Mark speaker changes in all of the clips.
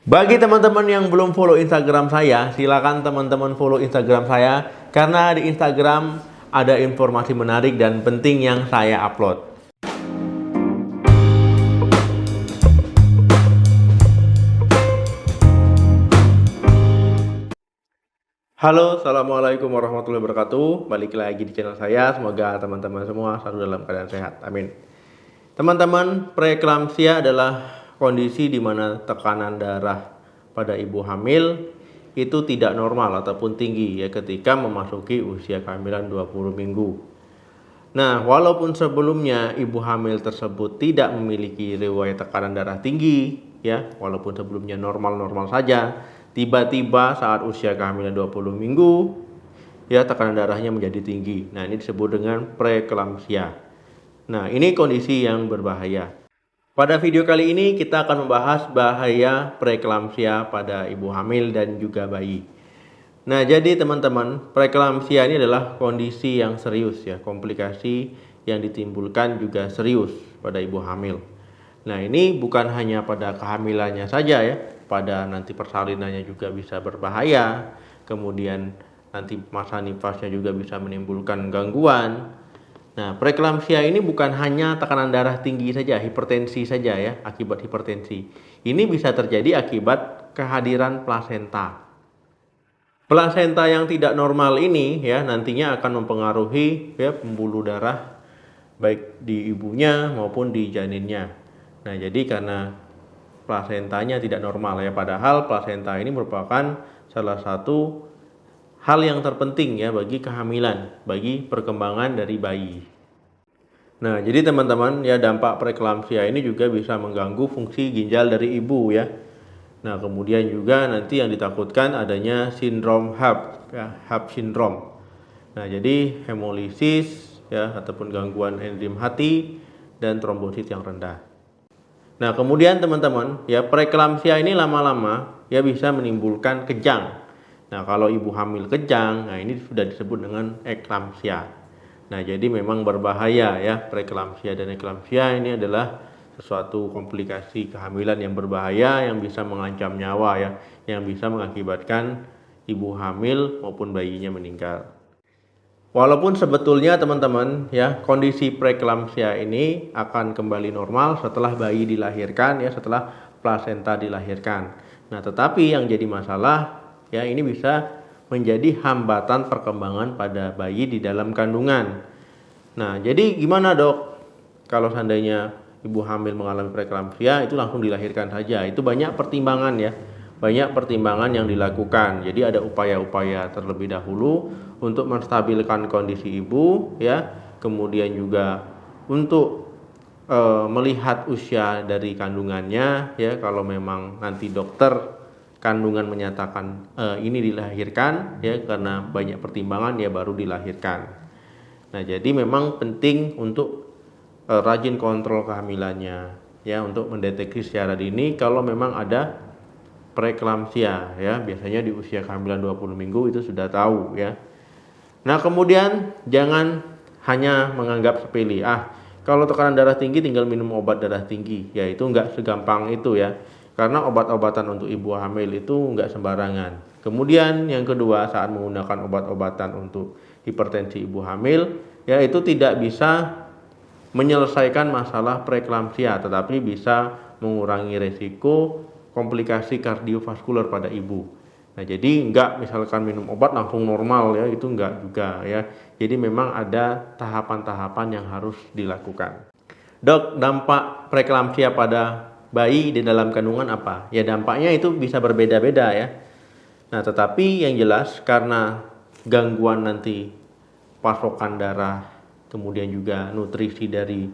Speaker 1: Bagi teman-teman yang belum follow Instagram saya, silakan teman-teman follow Instagram saya karena di Instagram ada informasi menarik dan penting yang saya upload. Halo, assalamualaikum warahmatullahi wabarakatuh. Balik lagi di channel saya. Semoga teman-teman semua selalu dalam keadaan sehat. Amin. Teman-teman, preeklamsia adalah kondisi di mana tekanan darah pada ibu hamil itu tidak normal ataupun tinggi ya ketika memasuki usia kehamilan 20 minggu. Nah, walaupun sebelumnya ibu hamil tersebut tidak memiliki riwayat tekanan darah tinggi ya, walaupun sebelumnya normal-normal saja, tiba-tiba saat usia kehamilan 20 minggu ya tekanan darahnya menjadi tinggi. Nah, ini disebut dengan preeklamsia. Nah, ini kondisi yang berbahaya. Pada video kali ini kita akan membahas bahaya preeklamsia pada ibu hamil dan juga bayi. Nah, jadi teman-teman, preeklamsia ini adalah kondisi yang serius ya, komplikasi yang ditimbulkan juga serius pada ibu hamil. Nah, ini bukan hanya pada kehamilannya saja ya, pada nanti persalinannya juga bisa berbahaya, kemudian nanti masa nifasnya juga bisa menimbulkan gangguan. Nah, preeklamsia ini bukan hanya tekanan darah tinggi saja, hipertensi saja ya, akibat hipertensi. Ini bisa terjadi akibat kehadiran plasenta. Plasenta yang tidak normal ini ya nantinya akan mempengaruhi ya pembuluh darah baik di ibunya maupun di janinnya. Nah, jadi karena plasentanya tidak normal ya, padahal plasenta ini merupakan salah satu hal yang terpenting ya bagi kehamilan, bagi perkembangan dari bayi. Nah, jadi teman-teman ya dampak preeklamsia ini juga bisa mengganggu fungsi ginjal dari ibu ya. Nah, kemudian juga nanti yang ditakutkan adanya sindrom HAP ya, HAP syndrome. Nah, jadi hemolisis ya ataupun gangguan enzim hati dan trombosit yang rendah. Nah, kemudian teman-teman ya preeklamsia ini lama-lama ya bisa menimbulkan kejang. Nah, kalau ibu hamil kejang, nah ini sudah disebut dengan eklamsia. Nah, jadi memang berbahaya ya preeklamsia dan eklamsia ini adalah sesuatu komplikasi kehamilan yang berbahaya yang bisa mengancam nyawa ya, yang bisa mengakibatkan ibu hamil maupun bayinya meninggal. Walaupun sebetulnya teman-teman ya kondisi preeklamsia ini akan kembali normal setelah bayi dilahirkan ya, setelah plasenta dilahirkan. Nah, tetapi yang jadi masalah ya ini bisa menjadi hambatan perkembangan pada bayi di dalam kandungan. Nah, jadi gimana dok kalau seandainya ibu hamil mengalami preeklamsia itu langsung dilahirkan saja? Itu banyak pertimbangan ya, banyak pertimbangan yang dilakukan. Jadi ada upaya-upaya terlebih dahulu untuk menstabilkan kondisi ibu ya, kemudian juga untuk melihat usia dari kandungannya ya, kalau memang nanti dokter kandungan menyatakan ini dilahirkan ya karena banyak pertimbangan ya baru dilahirkan. Nah, jadi memang penting untuk rajin kontrol kehamilannya ya untuk mendeteksi secara dini kalau memang ada preeklamsia ya, biasanya di usia kehamilan 20 minggu itu sudah tahu ya. Nah, kemudian jangan hanya menganggap sepele, kalau tekanan darah tinggi tinggal minum obat darah tinggi, ya itu enggak segampang itu ya, karena obat-obatan untuk ibu hamil itu enggak sembarangan. Kemudian yang kedua, saat menggunakan obat-obatan untuk hipertensi ibu hamil ya itu tidak bisa menyelesaikan masalah preeklamsia, tetapi bisa mengurangi resiko komplikasi kardiovaskular pada ibu. Nah, jadi enggak misalkan minum obat langsung normal ya, itu enggak juga ya. Jadi memang ada tahapan-tahapan yang harus dilakukan. Dok, dampak preeklamsia pada bayi di dalam kandungan apa? Ya dampaknya itu bisa berbeda-beda ya. Nah, tetapi yang jelas karena gangguan nanti pasokan darah, kemudian juga nutrisi dari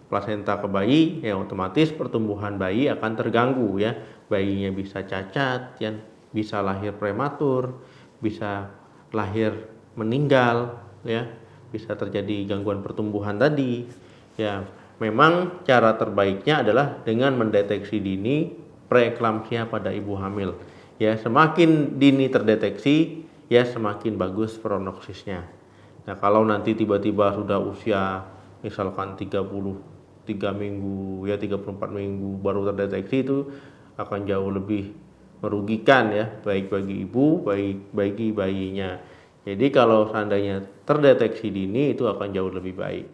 Speaker 1: plasenta ke bayi, ya otomatis pertumbuhan bayi akan terganggu ya. Bayinya bisa cacat, ya, bisa lahir prematur, bisa lahir meninggal, ya, bisa terjadi gangguan pertumbuhan tadi. Ya, memang cara terbaiknya adalah dengan mendeteksi dini preeklamsia pada ibu hamil. Ya, semakin dini terdeteksi, ya semakin bagus prognosisnya. Nah, kalau nanti tiba-tiba sudah usia misalkan 33 minggu ya 34 minggu baru terdeteksi, itu akan jauh lebih merugikan ya, baik bagi ibu, baik bagi bayinya. Jadi kalau seandainya terdeteksi dini itu akan jauh lebih baik.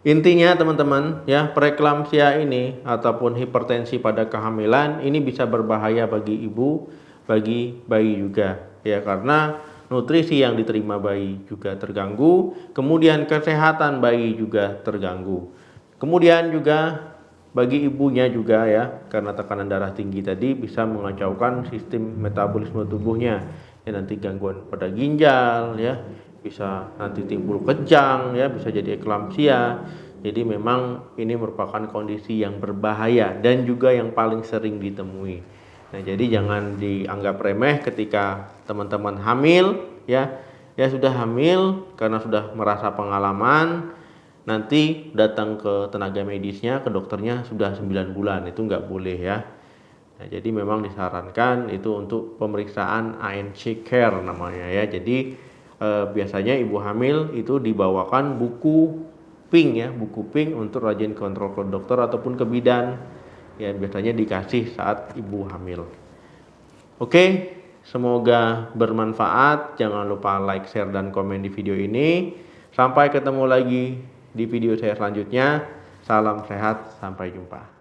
Speaker 1: Intinya teman-teman ya, preeklamsia ini ataupun hipertensi pada kehamilan ini bisa berbahaya bagi ibu, bagi bayi juga ya, karena nutrisi yang diterima bayi juga terganggu, kemudian kesehatan bayi juga terganggu. Kemudian juga bagi ibunya juga ya, karena tekanan darah tinggi tadi bisa mengacaukan sistem metabolisme tubuhnya. Ya nanti gangguan pada ginjal ya, bisa nanti timbul kejang ya, bisa jadi eklamsia. Jadi memang ini merupakan kondisi yang berbahaya dan juga yang paling sering ditemui. Nah, jadi jangan dianggap remeh ketika teman-teman hamil ya. Ya sudah hamil karena sudah merasa pengalaman, nanti datang ke tenaga medisnya, ke dokternya sudah 9 bulan, itu nggak boleh ya. Nah, jadi memang disarankan itu untuk pemeriksaan ANC care namanya ya. Jadi biasanya ibu hamil itu dibawakan buku pink ya, buku pink untuk rajin kontrol ke dokter ataupun ke bidan. Ya biasanya dikasih saat ibu hamil. Oke, semoga bermanfaat. Jangan lupa like, share, dan komen di video ini. Sampai ketemu lagi di video saya selanjutnya. Salam sehat, sampai jumpa.